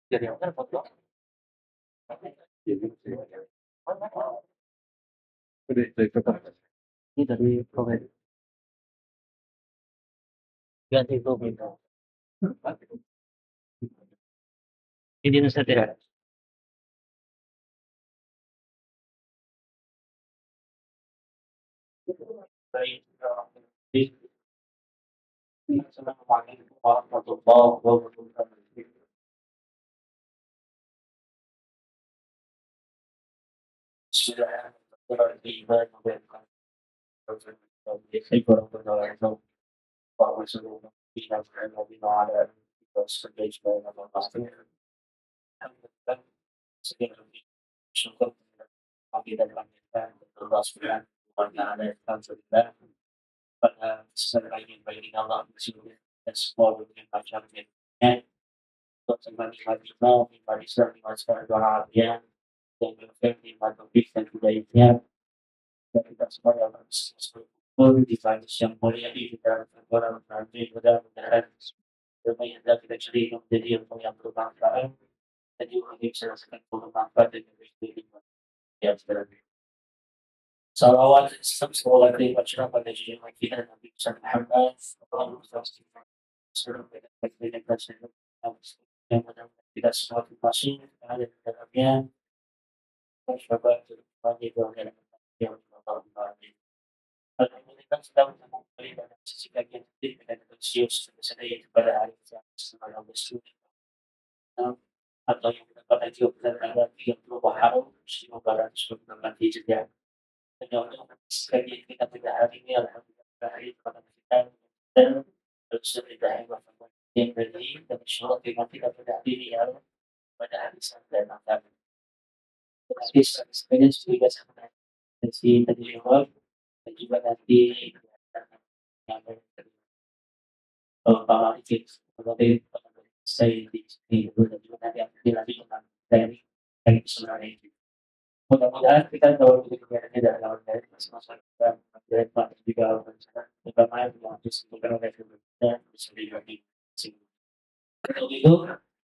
Jadi apa foto? Ini dari provider. Ganti provider. Ini Nusa Tenggara. Baik. Assalamualaikum warahmatullahi wabarakatuh. Bismillahirrahmanirrahim. Pada kesempatan ini bagi Allah bersyukur dan semua berterima kasih untuk kembali lagi mau kembali sering masyarakat bahagia dan berfirman topik dan budayanya dan kita semua yang bersyukur di pagi yang mulia ini dan orang nanti mudah-mudahan berbaik dan kita jadi menjadi yang bermanfaat dan juga bisa selesaikan bermanfaat dan bersyukur yang sebenarnya. Salawat semoga dibaca pada jujur kita Nabi Muhammad Allahumma shalli yang benar-benar kita semua masih ada di dalamnya syabat bagi doa yang Alhamdulillah sedang kembali pada sisi kajian dengan antusias sedaya kepada hari yang bersyukur atau yang mendapat juga ada 30 haram semoga rasul nanti juga untuk sekali kita tidak hari ini alhamdulillah hari kepada kita dan sudah yang beri dan insyaallah kita tidak pada hari ini ya pada hari sampai makan habis sebenarnya sudah sampai dari tadi lewat dan juga nanti yang kalau itu sebagai saya di sini dan juga nanti yang dilanjut dari sebenarnya mudah-mudahan kita tahu kegiatannya dan lawan dari masing-masing kita menjadi juga terutama yang disebutkan oleh kita bisa dibagi untuk itu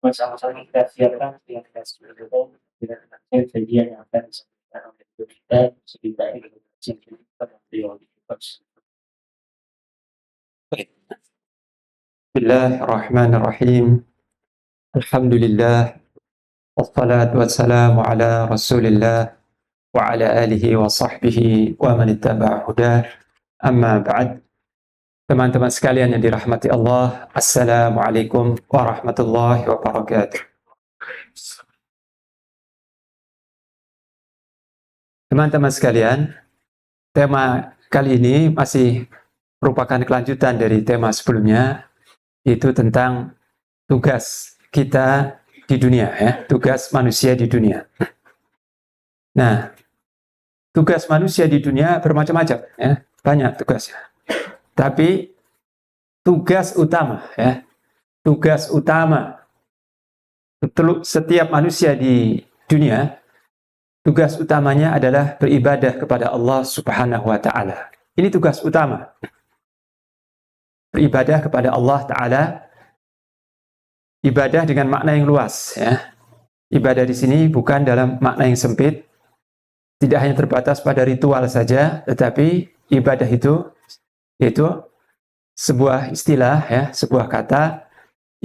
sama-sama kita siapkan yang kita sebutkan dengan kejadian yang akan disampaikan oleh kita setidaknya kita beliau di Bismillahirrahmanirrahim. Alhamdulillah. Wassalatu wassalamu ala rasulillah wa ala alihi wa sahbihi wa man ittaba'a hudah. Amma ba'd. Teman-teman sekalian yang dirahmati Allah, Assalamualaikum warahmatullahi wabarakatuh. Teman-teman sekalian, tema kali ini masih merupakan kelanjutan dari tema sebelumnya, yaitu tentang tugas kita di dunia, ya, tugas manusia di dunia. Nah, tugas manusia di dunia bermacam-macam, ya, banyak tugasnya. Tapi tugas utama, ya, tugas utama setiap manusia di dunia, tugas utamanya adalah beribadah kepada Allah Subhanahu wa Ta'ala. Ini tugas utama. Beribadah kepada Allah Ta'ala, ibadah dengan makna yang luas, ya. Ibadah di sini bukan dalam makna yang sempit, tidak hanya terbatas pada ritual saja, tetapi ibadah itu yaitu sebuah istilah, ya, sebuah kata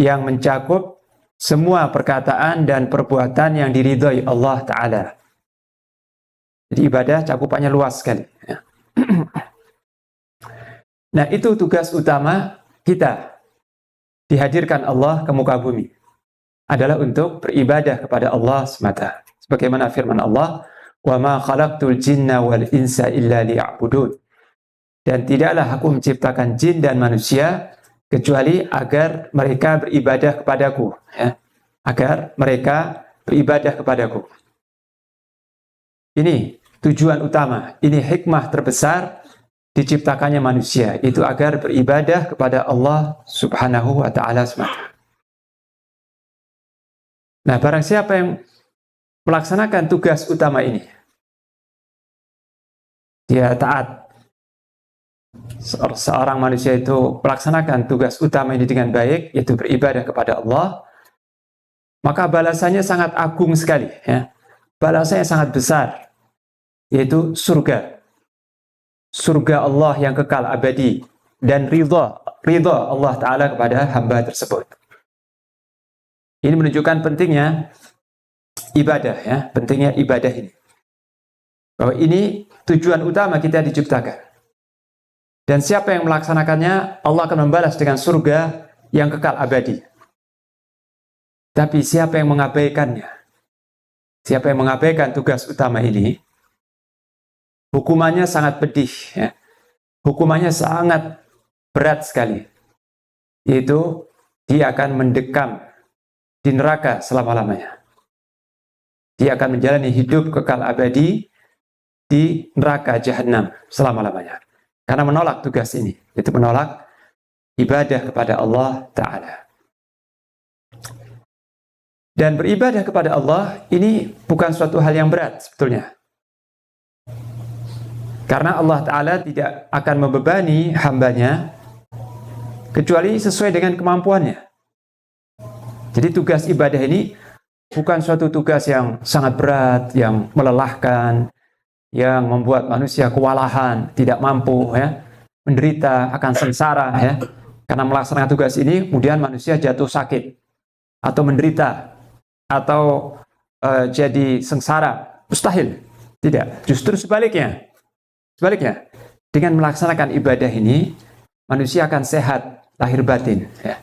yang mencakup semua perkataan dan perbuatan yang diridhoi Allah Ta'ala. Jadi ibadah cakupannya luas sekali, ya. Nah, itu tugas utama kita. Dihadirkan Allah ke muka bumi adalah untuk beribadah kepada Allah semata. Sebagaimana firman Allah, "Wa ma khalaqtul jinna wal insa illa liya'budun." Dan tidaklah aku menciptakan jin dan manusia kecuali agar mereka beribadah kepadaku, ya. Agar mereka beribadah kepadaku. Ini tujuan utama, ini hikmah terbesar diciptakannya manusia, itu agar beribadah kepada Allah Subhanahu wa Ta'ala semata. Nah, barang siapa yang melaksanakan tugas utama ini, dia taat seorang manusia itu melaksanakan tugas utama ini dengan baik, yaitu beribadah kepada Allah, maka balasannya sangat agung sekali, ya. Balasannya sangat besar, yaitu surga. Surga Allah yang kekal abadi dan ridha Allah Ta'ala kepada hamba tersebut. Ini menunjukkan pentingnya ibadah, ya, pentingnya ibadah ini. Bahwa ini tujuan utama kita diciptakan. Dan siapa yang melaksanakannya, Allah akan membalas dengan surga yang kekal abadi. Tapi siapa yang mengabaikannya, siapa yang mengabaikan tugas utama ini, hukumannya sangat pedih, ya. Hukumannya sangat berat sekali, yaitu dia akan mendekam di neraka selama-lamanya. Dia akan menjalani hidup kekal abadi di neraka jahanam selama-lamanya. Karena menolak tugas ini, itu menolak ibadah kepada Allah Ta'ala. Dan beribadah kepada Allah ini bukan suatu hal yang berat sebetulnya. Karena Allah Ta'ala tidak akan membebani hambanya kecuali sesuai dengan kemampuannya. Jadi tugas ibadah ini bukan suatu tugas yang sangat berat, yang melelahkan, yang membuat manusia kewalahan, tidak mampu, ya, menderita, akan sengsara, ya. Karena melaksanakan tugas ini, kemudian manusia jatuh sakit, atau menderita, atau jadi sengsara. Mustahil. Tidak. Justru sebaliknya. Sebaliknya, dengan melaksanakan ibadah ini, manusia akan sehat lahir batin, ya.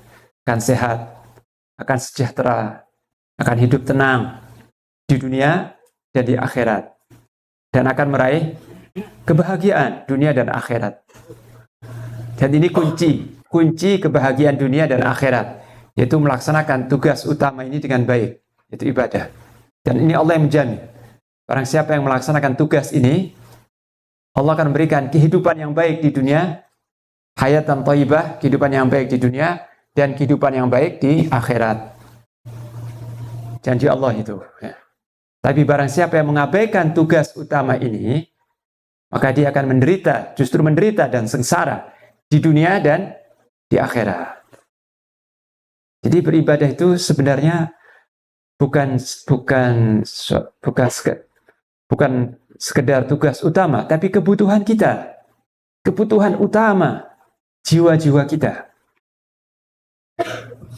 Akan sehat, akan sejahtera, akan hidup tenang di dunia dan di akhirat, dan akan meraih kebahagiaan dunia dan akhirat. Dan ini kunci kebahagiaan dunia dan akhirat, yaitu melaksanakan tugas utama ini dengan baik, yaitu ibadah. Dan ini Allah yang menjamin. Barang siapa yang melaksanakan tugas ini, Allah akan memberikan kehidupan yang baik di dunia, hayatan thayyibah, kehidupan yang baik di dunia, dan kehidupan yang baik di akhirat. Janji Allah itu, ya. Tapi barang siapa yang mengabaikan tugas utama ini, maka dia akan menderita, justru menderita dan sengsara di dunia dan di akhirat. Jadi beribadah itu sebenarnya bukan sekedar tugas utama, tapi kebutuhan kita, kebutuhan utama jiwa-jiwa kita.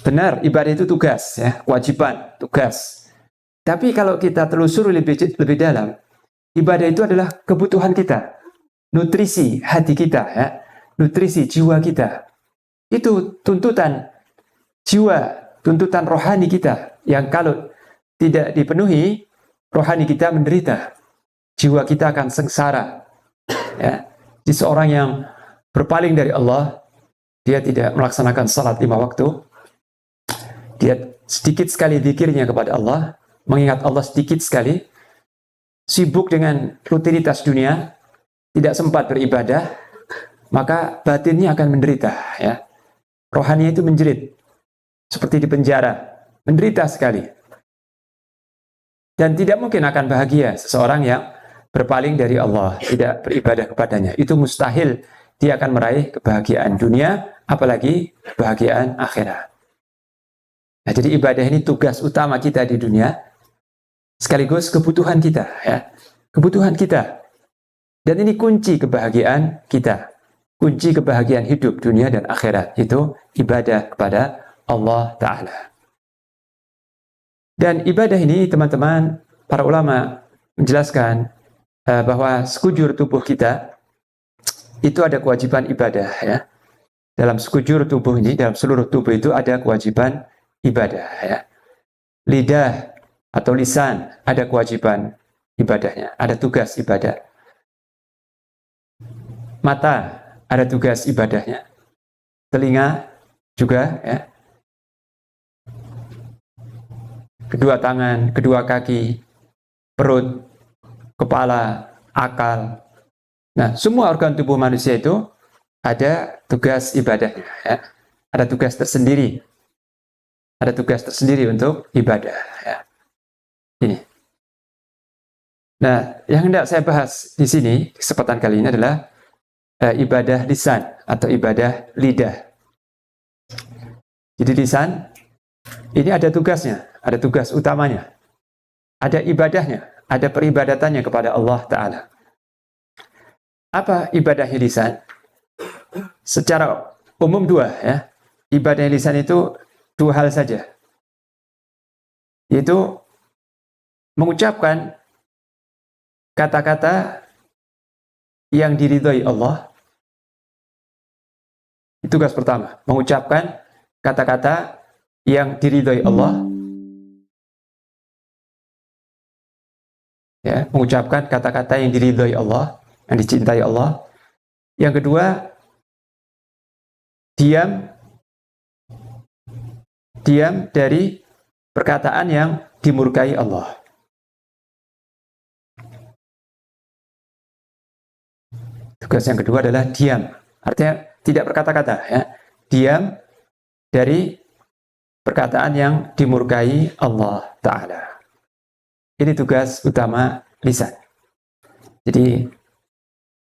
Benar, ibadah itu tugas, ya, kewajiban, tugas. Tapi kalau kita telusuri lebih dalam, ibadah itu adalah kebutuhan kita, nutrisi hati kita, ya, nutrisi jiwa kita. Itu tuntutan jiwa, tuntutan rohani kita, yang kalau tidak dipenuhi, rohani kita menderita, jiwa kita akan sengsara, ya. Di seorang yang berpaling dari Allah, dia tidak melaksanakan salat 5 waktu, dia sedikit sekali zikirnya kepada Allah, mengingat Allah sedikit sekali, sibuk dengan rutinitas dunia, tidak sempat beribadah, maka batinnya akan menderita, ya. Rohaninya itu menjerit, seperti di penjara, menderita sekali. Dan tidak mungkin akan bahagia seseorang yang berpaling dari Allah, tidak beribadah kepadanya. Itu mustahil dia akan meraih kebahagiaan dunia, apalagi kebahagiaan akhirat. Nah, jadi ibadah ini tugas utama kita di dunia, sekaligus kebutuhan kita, ya. Kebutuhan kita. Dan ini kunci kebahagiaan kita. Kunci kebahagiaan hidup dunia dan akhirat, itu ibadah kepada Allah Ta'ala. Dan ibadah ini, teman-teman, para ulama menjelaskan bahwa sekujur tubuh kita itu ada kewajiban ibadah, ya. Dalam sekujur tubuh ini, dalam seluruh tubuh itu ada kewajiban ibadah, ya. Lidah atau lisan ada kewajiban ibadahnya, ada tugas ibadah. Mata ada tugas ibadahnya. Telinga juga, ya. Kedua tangan, kedua kaki, perut, kepala, akal. Nah, semua organ tubuh manusia itu ada tugas ibadahnya, ya. Ada tugas tersendiri. Ada tugas tersendiri untuk ibadah, ya. Ini. Nah, yang hendak saya bahas di sini kesempatan kali ini adalah ibadah lisan atau ibadah lidah. Jadi lisan ini ada tugasnya, ada tugas utamanya, ada ibadahnya, ada peribadatannya kepada Allah Ta'ala. Apa ibadahnya lisan? Secara umum dua ya. Ibadah lisan itu dua hal saja, yaitu mengucapkan kata-kata yang diridhoi Allah. Itu tugas pertama, mengucapkan kata-kata yang diridhoi Allah. Ya, mengucapkan kata-kata yang diridhoi Allah, yang dicintai Allah. Yang kedua, diam dari perkataan yang dimurkai Allah. Tugas yang kedua adalah diam, artinya tidak berkata-kata, ya. Diam dari perkataan yang dimurkai Allah Ta'ala. Ini tugas utama lisan. Jadi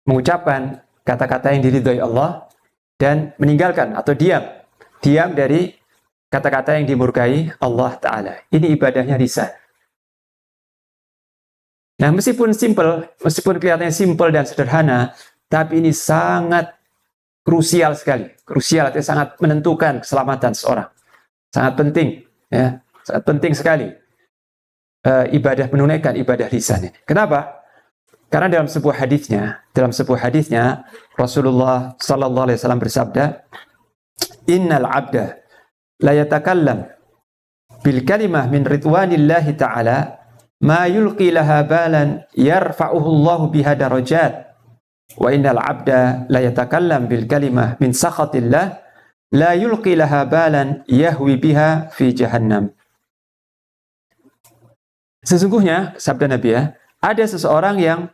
mengucapkan kata-kata yang diridhoi Allah dan meninggalkan atau diam dari kata-kata yang dimurkai Allah Ta'ala. Ini ibadahnya lisan. Nah, meskipun kelihatannya simpel dan sederhana, tapi ini sangat krusial sekali. Krusial artinya sangat menentukan keselamatan seorang. Sangat penting, ya, sangat penting sekali ibadah menunaikan ibadah lisan ini. Kenapa? Karena dalam sebuah hadisnya Rasulullah sallallahu alaihi wasallam bersabda, "Innal 'abda la yatakallam bil kalimah min ridwanillahi ta'ala ma yulqi laha balan yarfa'uhu Allahu biha darajat wa innal 'abda la yatakallam bil kalimah min sakhatillah la yulqi laha balan yahwi biha fi jahannam." Sesungguhnya, sabda Nabi ya, ada seseorang yang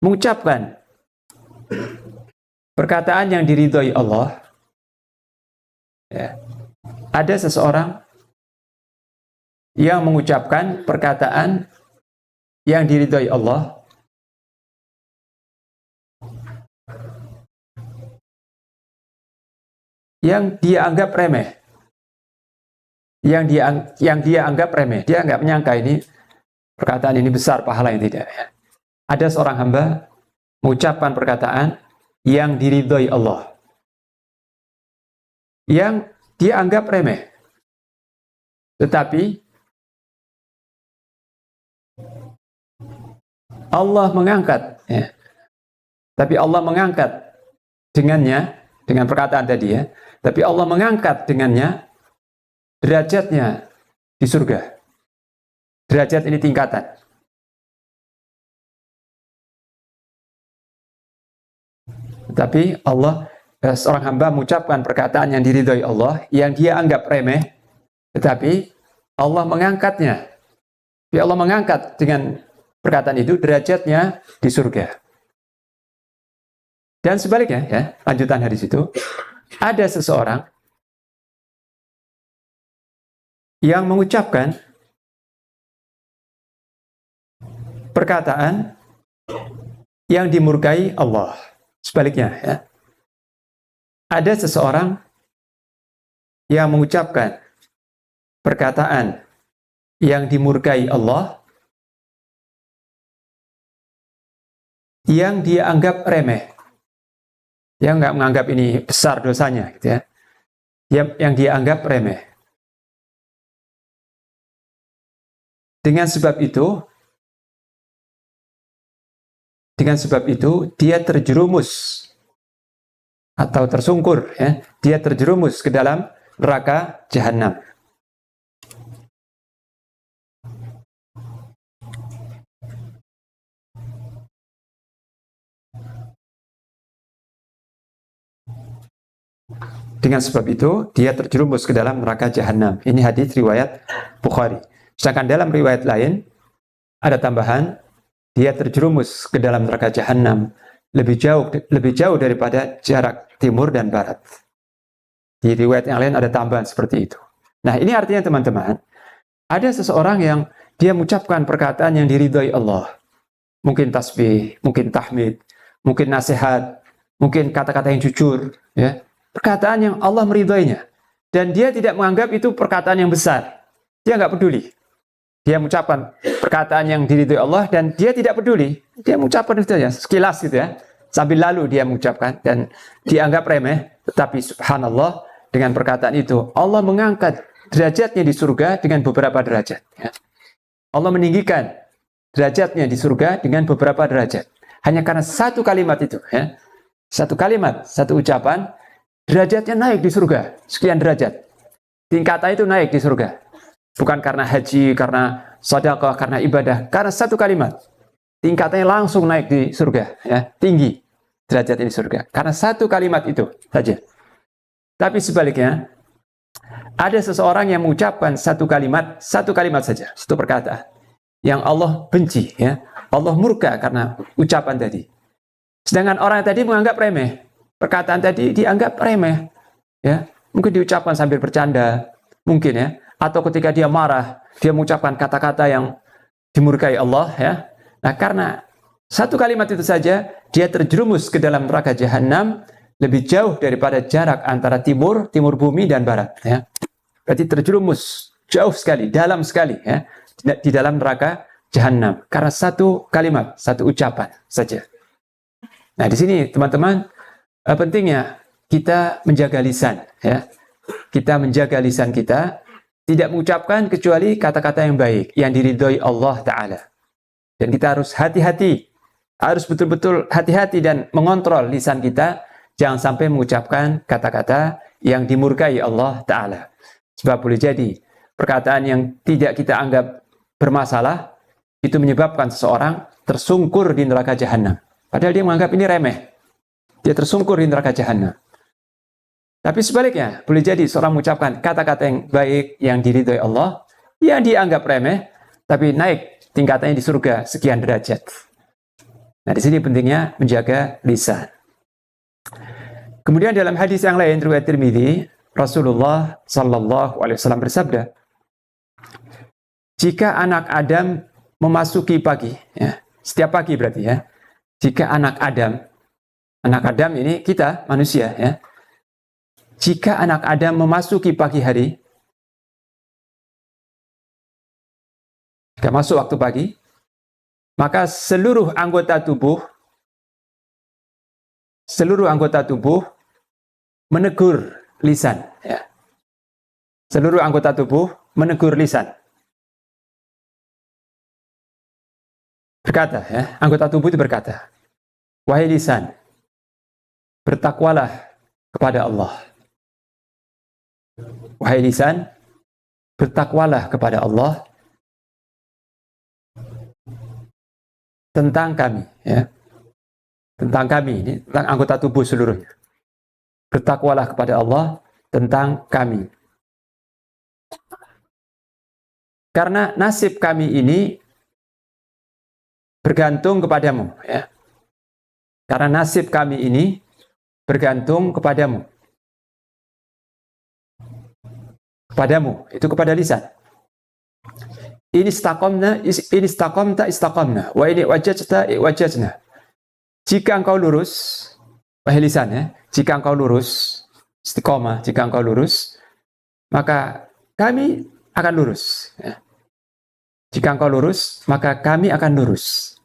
mengucapkan perkataan yang diridhoi Allah. Ya. Ada seseorang yang mengucapkan perkataan yang diridhoi Allah, yang dia anggap remeh. Yang dia anggap remeh. Dia nggak menyangka ini perkataan ini besar pahala yang tidak. Ya. Ada seorang hamba mengucapkan perkataan yang diridhoi Allah, yang dia anggap remeh, tetapi Allah mengangkat, ya. Tapi Allah mengangkat dengannya, dengan perkataan tadi ya. Tapi Allah mengangkat dengannya derajatnya di surga. Derajat ini tingkatan. Tapi Allah, seorang hamba mengucapkan perkataan yang diridhoi Allah, yang dia anggap remeh, tetapi Allah mengangkatnya. Tapi Allah mengangkat dengan perkataan itu derajatnya di surga. Dan sebaliknya, ya, lanjutan hadis itu, ada seseorang yang mengucapkan perkataan yang dimurkai Allah. Sebaliknya, ya, ada seseorang yang mengucapkan perkataan yang dimurkai Allah, yang dia anggap remeh, yang nggak menganggap ini besar dosanya, gitu ya, yang dia anggap remeh. Dengan sebab itu dia terjerumus atau tersungkur, ya, dia terjerumus ke dalam neraka jahanam. Dengan sebab itu dia terjerumus ke dalam neraka jahanam. Ini hadis riwayat Bukhari. Sedangkan dalam riwayat lain ada tambahan, dia terjerumus ke dalam neraka jahanam lebih jauh daripada jarak timur dan barat. Di riwayat yang lain ada tambahan seperti itu. Nah, ini artinya teman-teman, ada seseorang yang dia mengucapkan perkataan yang diridhoi Allah. Mungkin tasbih, mungkin tahmid, mungkin nasihat, mungkin kata-kata yang jujur, ya, perkataan yang Allah meridhoinya, dan dia tidak menganggap itu perkataan yang besar. Dia nggak peduli. Dia mengucapkan perkataan yang diridhoi Allah dan dia tidak peduli. Dia mengucapkan itu ya, sekilas gitu ya. Sambil lalu dia mengucapkan dan dianggap remeh. Tetapi subhanallah, dengan perkataan itu Allah mengangkat derajatnya di surga dengan beberapa derajat. Ya. Allah meninggikan derajatnya di surga dengan beberapa derajat. Hanya karena satu kalimat itu. Ya. Satu kalimat, satu ucapan, derajatnya naik di surga. Sekian derajat. Tingkatan itu naik di surga. Bukan karena haji, karena sedekah, karena ibadah. Karena satu kalimat. Tingkatannya langsung naik di surga. Ya, tinggi derajatnya di surga. Karena satu kalimat itu saja. Tapi sebaliknya, ada seseorang yang mengucapkan satu kalimat saja, satu perkataan. Yang Allah benci. Ya. Allah murka karena ucapan tadi. Sedangkan orang tadi menganggap remeh. Perkataan tadi dianggap remeh. Ya. Mungkin diucapkan sambil bercanda. Mungkin ya. Atau ketika dia marah, dia mengucapkan kata-kata yang dimurkai Allah, ya. Nah, karena satu kalimat itu saja, dia terjerumus ke dalam neraka jahanam lebih jauh daripada jarak antara timur bumi dan barat, ya. Berarti terjerumus jauh sekali, dalam sekali, ya, di dalam neraka jahanam karena satu kalimat, satu ucapan saja. Nah, di sini teman-teman, pentingnya kita menjaga lisan, ya. Kita menjaga lisan kita, tidak mengucapkan kecuali kata-kata yang baik, yang diridhoi Allah Ta'ala. Dan kita harus hati-hati, harus betul-betul hati-hati dan mengontrol lisan kita, jangan sampai mengucapkan kata-kata yang dimurkai Allah Ta'ala. Sebab boleh jadi, perkataan yang tidak kita anggap bermasalah, itu menyebabkan seseorang tersungkur di neraka jahanam. Padahal dia menganggap ini remeh. Dia tersungkur di neraka jahanam. Tapi sebaliknya, boleh jadi seorang mengucapkan kata-kata yang baik, yang diridhoi Allah, yang dianggap remeh, tapi naik tingkatannya di surga sekian derajat. Nah, di sini pentingnya menjaga lisan. Kemudian dalam hadis yang lain riwayat Tirmidzi, Rasulullah Sallallahu Alaihi Wasallam bersabda, jika anak Adam memasuki pagi, ya, setiap pagi berarti ya, jika anak Adam ini kita manusia, ya. Jika anak Adam memasuki pagi hari, jika masuk waktu pagi, maka seluruh anggota tubuh menegur lisan. Ya. Seluruh anggota tubuh menegur lisan. Berkata, ya, anggota tubuh itu berkata, wahai lisan, bertakwalah kepada Allah. Wahai lisan, bertakwalah kepada Allah tentang kami, ya. Tentang kami, ini tentang anggota tubuh seluruhnya. Bertakwalah kepada Allah tentang kami. Karena nasib kami ini bergantung kepadamu, ya. Karena nasib kami ini bergantung kepadamu. Kepadamu, itu kepada lisan. Ini istaqamta istaqamna, wa ini wajajta wajajna. Jika engkau lurus, wahai lisan, ya, jika engkau lurus, istiqamah, jika engkau lurus, maka kami akan lurus. Ya. Jika engkau lurus, maka kami akan lurus.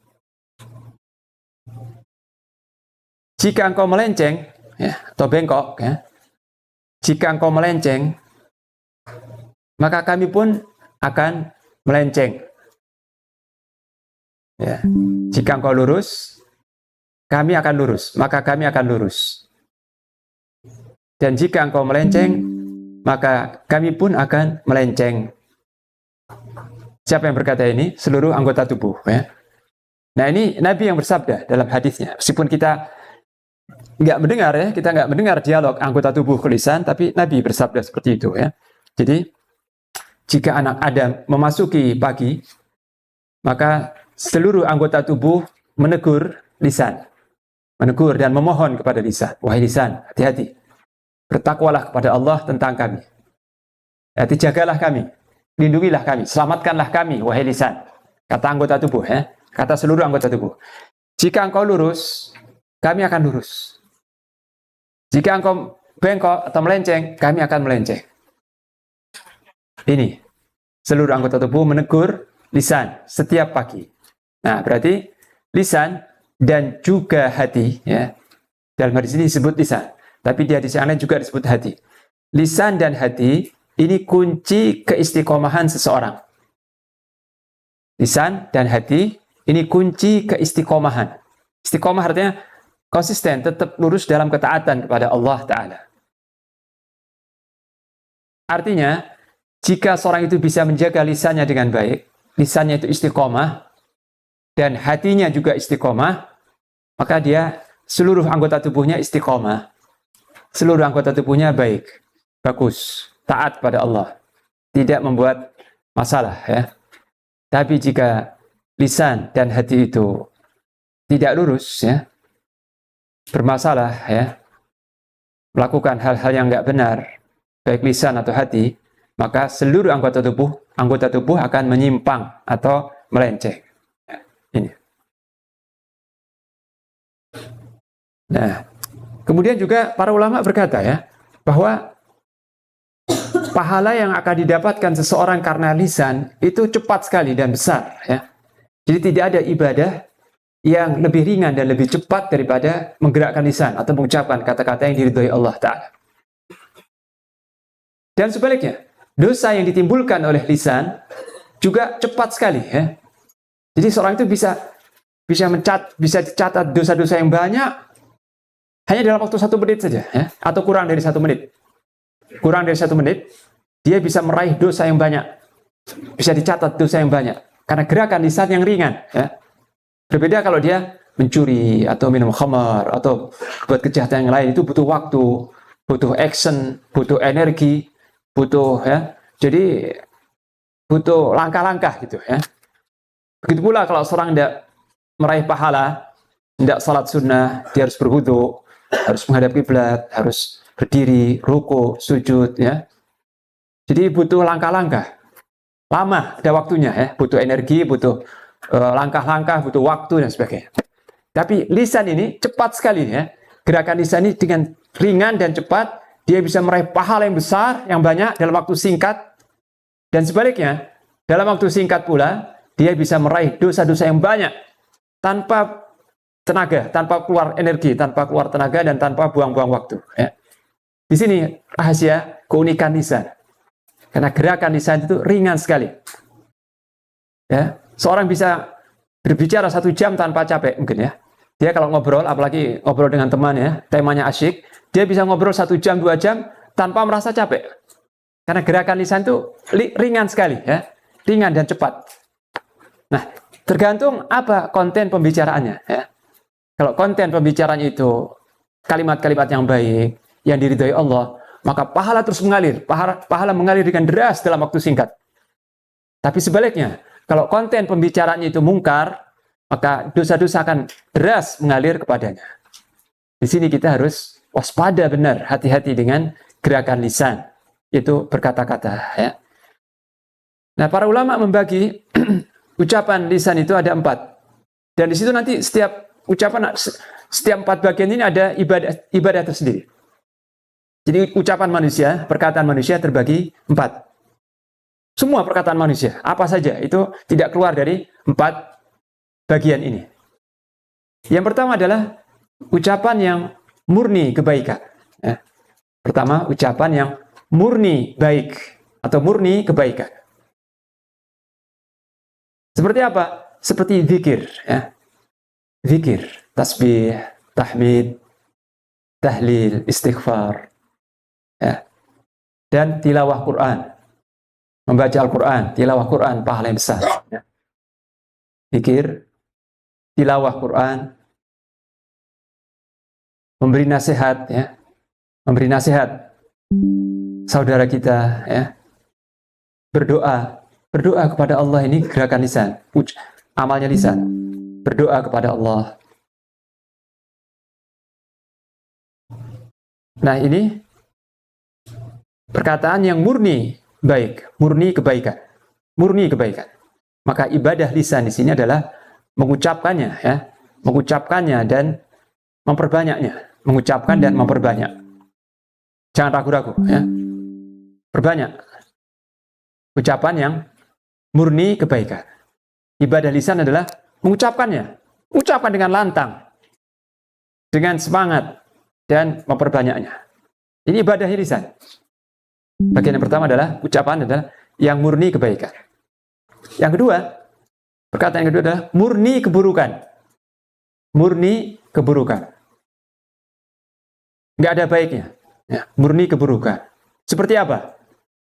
Jika engkau melenceng, ya, atau bengkok, ya, jika engkau melenceng, maka kami pun akan melenceng. Ya. Jika engkau lurus, kami akan lurus, maka kami akan lurus. Dan jika engkau melenceng, maka kami pun akan melenceng. Siapa yang berkata ini? Seluruh anggota tubuh. Ya. Nah, ini Nabi yang bersabda dalam hadisnya. Meskipun kita nggak mendengar, ya, kita nggak mendengar dialog anggota tubuh ke lisan, tapi Nabi bersabda seperti itu. Ya. Jadi, jika anak Adam memasuki pagi, maka seluruh anggota tubuh menegur lisan. Menegur dan memohon kepada lisan. Wahai lisan, hati-hati. Bertakwalah kepada Allah tentang kami. Hati jagalah kami. Lindungilah kami. Selamatkanlah kami, wahai lisan. Kata anggota tubuh, ya. Kata seluruh anggota tubuh. Jika engkau lurus, kami akan lurus. Jika engkau bengkok atau melenceng, kami akan melenceng. Ini seluruh anggota tubuh menegur lisan setiap pagi. Nah, berarti lisan dan juga hati, ya. Dalam hadis ini disebut lisan, tapi di hadis yang lain juga disebut hati. Lisan dan hati ini kunci keistiqomahan seseorang. Lisan dan hati ini kunci keistiqomahan. Istiqomah artinya konsisten, tetap lurus dalam ketaatan kepada Allah Ta'ala. Artinya, jika seorang itu bisa menjaga lisannya dengan baik, lisannya itu istiqomah, dan hatinya juga istiqomah, maka dia seluruh anggota tubuhnya istiqomah. Seluruh anggota tubuhnya baik, bagus, taat pada Allah, tidak membuat masalah, ya. Tapi jika lisan dan hati itu tidak lurus, ya, bermasalah, ya, melakukan hal-hal yang nggak benar, baik lisan atau hati, maka seluruh anggota tubuh akan menyimpang atau melenceng. Ini. Nah, kemudian juga para ulama berkata, ya, bahwa pahala yang akan didapatkan seseorang karena lisan itu cepat sekali dan besar, ya. Jadi tidak ada ibadah yang lebih ringan dan lebih cepat daripada menggerakkan lisan atau mengucapkan kata-kata yang diridhoi Allah Ta'ala. Dan sebaliknya, dosa yang ditimbulkan oleh lisan juga cepat sekali, ya. Jadi seorang itu bisa dicatat dosa-dosa yang banyak hanya dalam waktu 1 menit saja, ya, atau kurang dari 1 menit. Kurang dari 1 menit, dia bisa meraih dosa yang banyak, bisa dicatat dosa yang banyak karena gerakan lisan yang ringan, ya. Berbeda kalau dia mencuri atau minum khamar atau buat kejahatan yang lain, itu butuh waktu, butuh action, butuh energi, butuh, ya. Jadi butuh langkah-langkah gitu, ya. Begitu pula kalau seorang tidak meraih pahala, tidak salat sunnah, dia harus berwudu, harus menghadap kiblat, harus berdiri, ruku, sujud, ya. Jadi butuh langkah-langkah, lama ada waktunya, ya. Butuh energi, butuh langkah-langkah, butuh waktu dan sebagainya. Tapi lisan ini cepat sekali, ya. Gerakan lisan ini dengan ringan dan cepat, dia bisa meraih pahala yang besar, yang banyak dalam waktu singkat. Dan sebaliknya, dalam waktu singkat pula, dia bisa meraih dosa-dosa yang banyak tanpa tenaga, tanpa keluar energi, tanpa keluar tenaga, dan tanpa buang-buang waktu, ya. Di sini rahasia keunikan lisan. Karena gerakan lisan itu ringan sekali. Ya, seorang bisa berbicara 1 jam tanpa capek, mungkin, ya. Dia kalau ngobrol, apalagi ngobrol dengan teman, ya, temanya asyik, dia bisa ngobrol 1 jam, 2 jam tanpa merasa capek. Karena gerakan lisan itu ringan sekali, ya, ringan dan cepat. Nah, tergantung apa konten pembicaraannya, ya. Kalau konten pembicaraannya itu kalimat-kalimat yang baik, yang diridhoi Allah, maka pahala terus mengalir, pahala mengalir dengan deras dalam waktu singkat. Tapi sebaliknya, kalau konten pembicaraannya itu mungkar, maka dosa-dosa akan deras mengalir kepadanya. Di sini kita harus waspada benar, hati-hati dengan gerakan lisan, itu berkata-kata, ya. Nah, para ulama membagi ucapan lisan itu ada 4. Dan di situ nanti setiap ucapan, setiap 4 bagian ini ada ibadah tersendiri. Jadi ucapan manusia, perkataan manusia terbagi 4. Semua perkataan manusia, apa saja, itu tidak keluar dari 4 bagian ini. Yang pertama adalah ucapan yang murni kebaikan, ya. Pertama, ucapan yang murni baik atau murni kebaikan. Seperti apa? Seperti zikir, ya. Zikir, tasbih, tahmid, tahlil, istighfar, ya. Dan tilawah Quran. Membaca Al-Quran, tilawah Quran, pahala yang besar, ya. Zikir, tilawah Quran, memberi nasihat, ya. Memberi nasihat saudara kita, ya. Berdoa kepada Allah, ini gerakan lisan, amalnya lisan. Berdoa kepada Allah. Nah, ini perkataan yang murni baik, murni kebaikan. Murni kebaikan. Maka ibadah lisan di sini adalah mengucapkannya, ya. Mengucapkannya dan memperbanyaknya. mengucapkan dan memperbanyak. Jangan ragu-ragu, ya. Perbanyak ucapan yang murni kebaikan. Ibadah lisan adalah mengucapkannya, ucapkan dengan lantang, dengan semangat, dan memperbanyaknya. Ini ibadah lisan. Bagian yang pertama adalah ucapan adalah yang murni kebaikan. Yang kedua, perkataan yang kedua adalah murni keburukan. Murni keburukan. Nggak ada baiknya. Ya, murni keburukan. Seperti apa?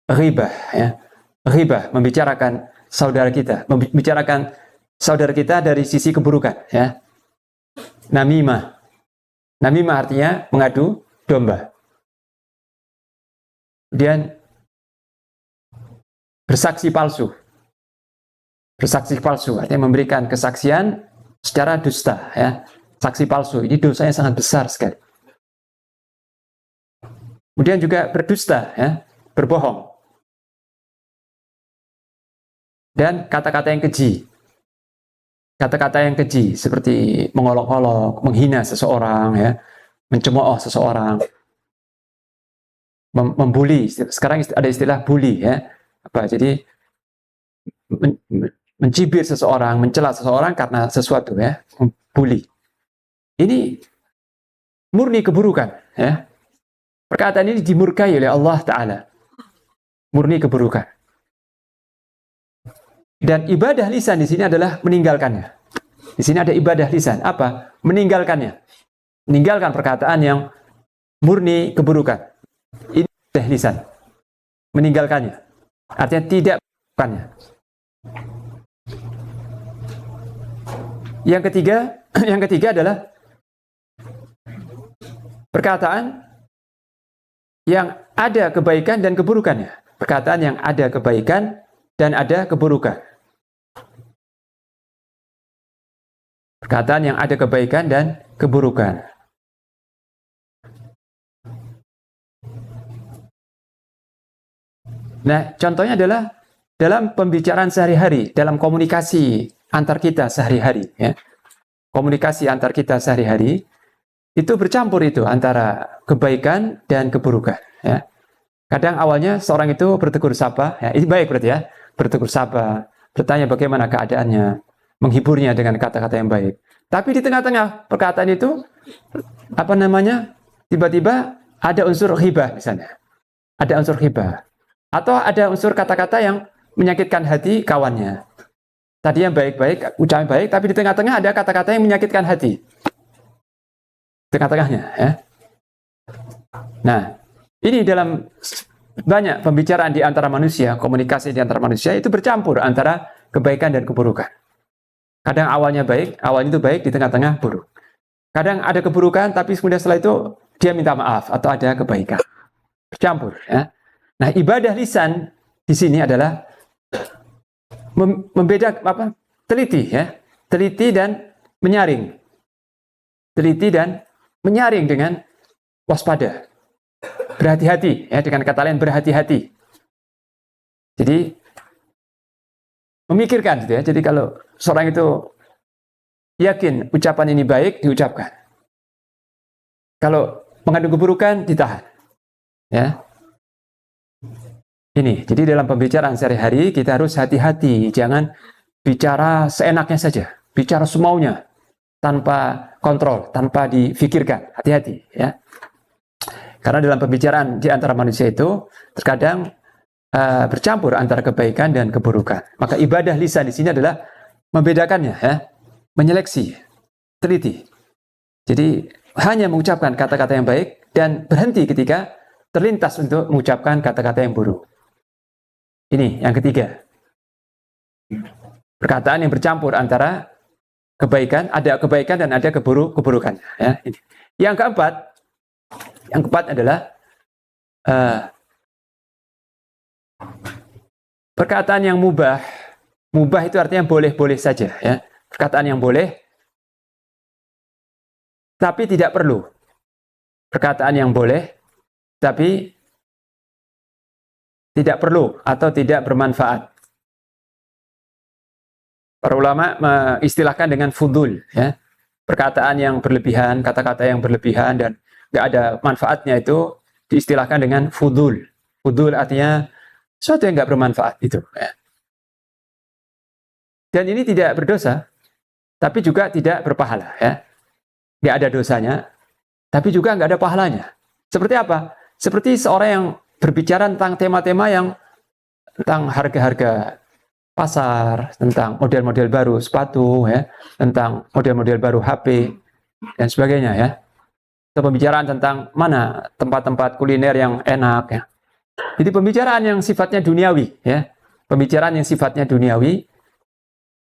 Ghibah, ya. Ghibah, membicarakan saudara kita, membicarakan saudara kita dari sisi keburukan, ya. Namimah. Namimah artinya mengadu domba. Kemudian bersaksi palsu. Bersaksi palsu artinya memberikan kesaksian secara dusta, ya. Saksi palsu ini dosanya sangat besar sekali. Kemudian juga berdusta, ya, berbohong. Dan kata-kata yang keji. Kata-kata yang keji seperti mengolok-olok, menghina seseorang, ya, mencemooh seseorang, membuli. Sekarang ada istilah bully, ya. Apa? Jadi mencibir seseorang, mencela seseorang karena sesuatu, ya, bully. Ini murni keburukan, ya. Perkataan ini dimurkai oleh Allah Ta'ala. Murni keburukan. Dan ibadah lisan di sini adalah meninggalkannya. Di sini ada ibadah lisan. Apa? Meninggalkannya. Meninggalkan perkataan yang murni keburukan. Ini ibadah lisan. Meninggalkannya. Artinya tidak melakukannya. Yang ketiga adalah perkataan yang ada kebaikan dan keburukannya. Perkataan yang ada kebaikan dan ada keburukan. Perkataan yang ada kebaikan dan keburukan. Nah, contohnya adalah dalam pembicaraan sehari-hari, dalam komunikasi antar kita sehari-hari, ya. Komunikasi antar kita sehari-hari itu bercampur itu antara kebaikan dan keburukan, ya. Kadang awalnya seorang itu bertegur sapa, ya, ini baik berarti, ya, bertegur sapa, bertanya bagaimana keadaannya, menghiburnya dengan kata-kata yang baik. Tapi di tengah-tengah perkataan itu, tiba-tiba ada unsur ghibah misalnya, ada unsur ghibah, atau ada unsur kata-kata yang menyakitkan hati kawannya. Tadi yang baik-baik, ucapan baik, tapi di tengah-tengah ada kata-kata yang menyakitkan hati. Tengah-tengahnya, ya. Nah, ini dalam banyak pembicaraan di antara manusia, komunikasi di antara manusia itu bercampur antara kebaikan dan keburukan. Kadang awalnya baik, awalnya itu baik, di tengah-tengah buruk. Kadang ada keburukan, tapi kemudian setelah itu dia minta maaf atau ada kebaikan. Bercampur, ya. Nah, ibadah lisan di sini adalah membedakan, teliti, ya, teliti dan menyaring, teliti dan menyaring dengan waspada, berhati-hati, ya, dengan kata lain berhati-hati. Jadi memikirkan, gitu, ya. Jadi kalau seorang itu yakin ucapan ini baik, diucapkan. Kalau mengandung keburukan, ditahan, ya. Ini, jadi dalam pembicaraan sehari-hari kita harus hati-hati, jangan bicara seenaknya saja, bicara semaunya, tanpa kontrol, tanpa difikirkan, hati-hati, ya. Karena dalam pembicaraan di antara manusia itu terkadang bercampur antara kebaikan dan keburukan. Maka ibadah lisan di sini adalah membedakannya, ya, menyeleksi, teliti. Jadi hanya mengucapkan kata-kata yang baik dan berhenti ketika terlintas untuk mengucapkan kata-kata yang buruk. Ini yang ketiga. Perkataan yang bercampur antara kebaikan, ada kebaikan dan ada keburukan. Ya, ini. Yang keempat adalah perkataan yang mubah. Mubah itu artinya boleh-boleh saja, ya. Perkataan yang boleh, tapi tidak perlu. Perkataan yang boleh, tapi tidak perlu atau tidak bermanfaat. Para ulama mengistilahkan dengan fudul, ya. perkataan yang berlebihan, kata-kata yang berlebihan dan nggak ada manfaatnya itu diistilahkan dengan fudul. Fudul artinya sesuatu yang nggak bermanfaat itu. Ya. Dan ini tidak berdosa, tapi juga tidak berpahala. Ya. Nggak ada dosanya, tapi juga nggak ada pahalanya. Seperti apa? Seperti seorang yang berbicara tentang tema-tema yang tentang harga-harga pasar, tentang model-model baru sepatu, ya, tentang model-model baru HP, dan sebagainya. Ya. Atau pembicaraan tentang mana tempat-tempat kuliner yang enak. Ya. Jadi pembicaraan yang sifatnya duniawi, ya, pembicaraan yang sifatnya duniawi,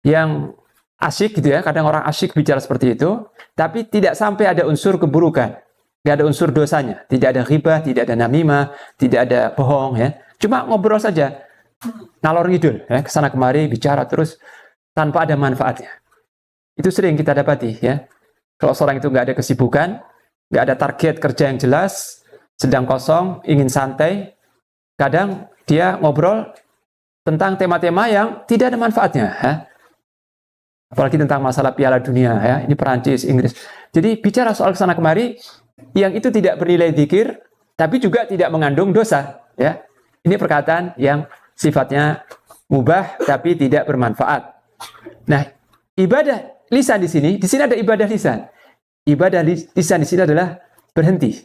yang asyik gitu ya, kadang orang asyik bicara seperti itu, tapi tidak sampai ada unsur keburukan, tidak ada unsur dosanya, tidak ada ghibah, tidak ada namimah, tidak ada bohong, ya, cuma ngobrol saja, ngalor ngidul, ya, kesana kemari bicara terus tanpa ada manfaatnya. Itu sering kita dapati, ya, kalau seorang itu nggak ada kesibukan, nggak ada target kerja yang jelas, sedang kosong, ingin santai, kadang dia ngobrol tentang tema-tema yang tidak ada manfaatnya, ya. Apalagi tentang masalah Piala Dunia, ya, ini Perancis, Inggris. Jadi bicara soal kesana kemari yang itu tidak bernilai dzikir, tapi juga tidak mengandung dosa. Ya, ini perkataan yang sifatnya mubah tapi tidak bermanfaat. Nah, ibadah lisan di sini ada ibadah lisan. Ibadah lisan di sini adalah berhenti.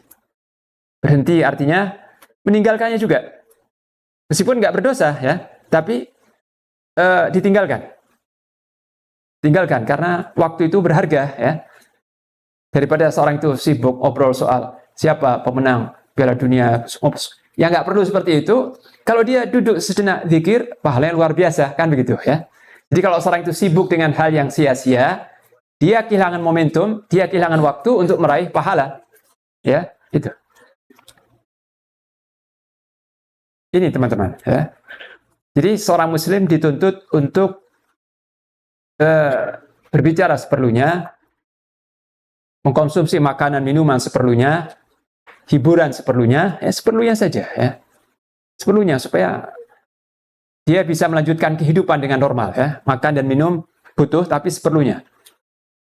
Berhenti artinya meninggalkannya juga. Meskipun nggak berdosa, ya, tapi ditinggalkan. Tinggalkan karena waktu itu berharga, ya. Daripada seorang itu sibuk ngobrol soal siapa pemenang Piala Dunia, yang nggak perlu seperti itu. Kalau dia duduk sejenak zikir, pahalanya luar biasa, kan begitu, ya. Jadi kalau seorang itu sibuk dengan hal yang sia-sia, dia kehilangan momentum, dia kehilangan waktu untuk meraih pahala, ya, itu. Ini teman-teman, ya. Jadi seorang Muslim dituntut untuk berbicara seperlunya, mengkonsumsi makanan minuman seperlunya, hiburan seperlunya, ya seperlunya saja, ya. Seperlunya supaya dia bisa melanjutkan kehidupan dengan normal, ya. Makan dan minum butuh tapi seperlunya.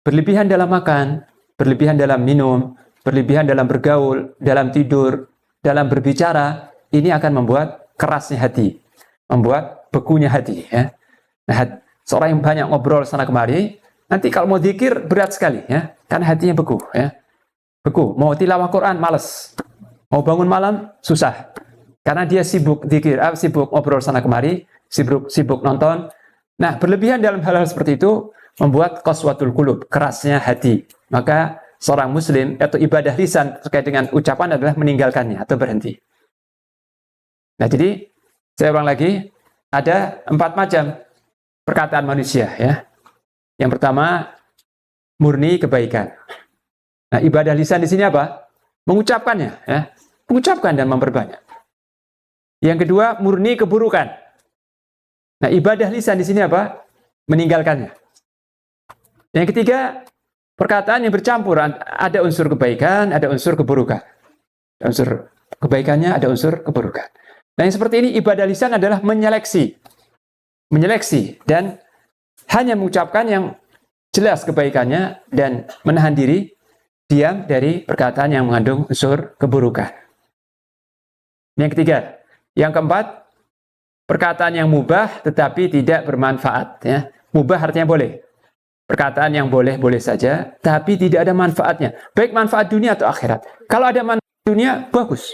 Berlebihan dalam makan, berlebihan dalam minum, berlebihan dalam bergaul, dalam tidur, dalam berbicara, ini akan membuat kerasnya hati, membuat bekunya hati, ya. Nah, seorang yang banyak ngobrol sana kemari, nanti kalau mau zikir berat sekali, ya, karena hatinya beku, ya, beku. Mau tilawah Quran malas, mau bangun malam susah, karena dia sibuk zikir, sibuk ngobrol sana kemari, sibuk nonton. Nah, berlebihan dalam hal-hal seperti itu membuat qaswatul qulub, kerasnya hati. Maka seorang Muslim atau ibadah lisan terkait dengan ucapan adalah meninggalkannya atau berhenti. Nah, jadi saya ulang lagi, ada 4 macam perkataan manusia, ya. Yang pertama, murni kebaikan. Nah, ibadah lisan di sini apa? Mengucapkannya, ya. Mengucapkan dan memperbanyak. Yang kedua, murni keburukan. Nah, ibadah lisan di sini apa? Meninggalkannya. Yang ketiga, perkataan yang bercampur, ada unsur kebaikan, ada unsur keburukan. Ada unsur kebaikannya, ada unsur keburukan. Nah, yang seperti ini ibadah lisan adalah menyeleksi dan hanya mengucapkan yang jelas kebaikannya dan menahan diri diam dari perkataan yang mengandung unsur keburukan. Yang ketiga, yang keempat, perkataan yang mubah tetapi tidak bermanfaat, ya. Mubah artinya boleh. Perkataan yang boleh-boleh saja tapi tidak ada manfaatnya, baik manfaat dunia atau akhirat. Kalau ada manfaat dunia, bagus.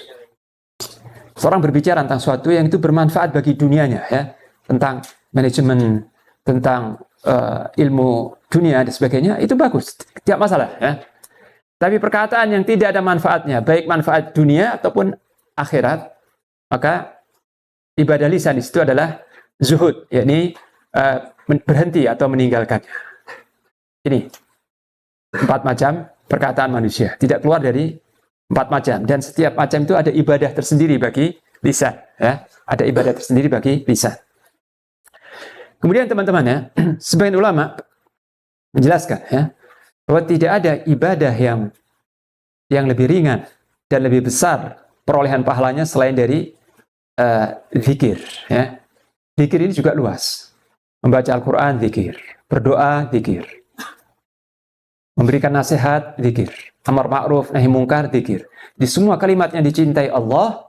Seorang berbicara tentang sesuatu yang itu bermanfaat bagi dunianya, ya, tentang manajemen, tentang ilmu dunia dan sebagainya, itu bagus, tidak masalah, ya. Tapi perkataan yang tidak ada manfaatnya, baik manfaat dunia ataupun akhirat, maka ibadah lisan di situ adalah zuhud, yakni berhenti atau meninggalkannya. Ini 4 macam perkataan manusia, tidak keluar dari 4 macam, dan setiap macam itu ada ibadah tersendiri bagi lisan, ya. Ada ibadah tersendiri bagi lisan. Kemudian teman-teman, ya, sebagian ulama menjelaskan, ya, bahwa tidak ada ibadah yang lebih ringan dan lebih besar perolehan pahalanya selain dari zikir, ya. Zikir ini juga luas. Membaca Al-Quran zikir, berdoa zikir, Memberikan nasihat, zikir. Amar ma'ruf, nahi mungkar, zikir. Di semua kalimat yang dicintai Allah,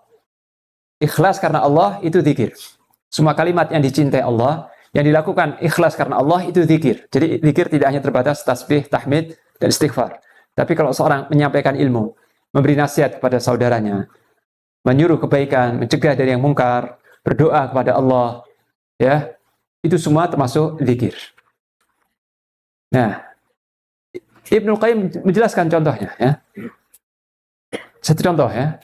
ikhlas karena Allah, itu zikir. Semua kalimat yang dicintai Allah, yang dilakukan ikhlas karena Allah, itu zikir. Jadi zikir tidak hanya terbatas tasbih, tahmid, dan istighfar. Tapi kalau seorang menyampaikan ilmu, memberi nasihat kepada saudaranya, menyuruh kebaikan, mencegah dari yang mungkar, berdoa kepada Allah, ya, itu semua termasuk zikir. Nah, Ibnu Qayyim menjelaskan contohnya, ya. Satu contoh, ya.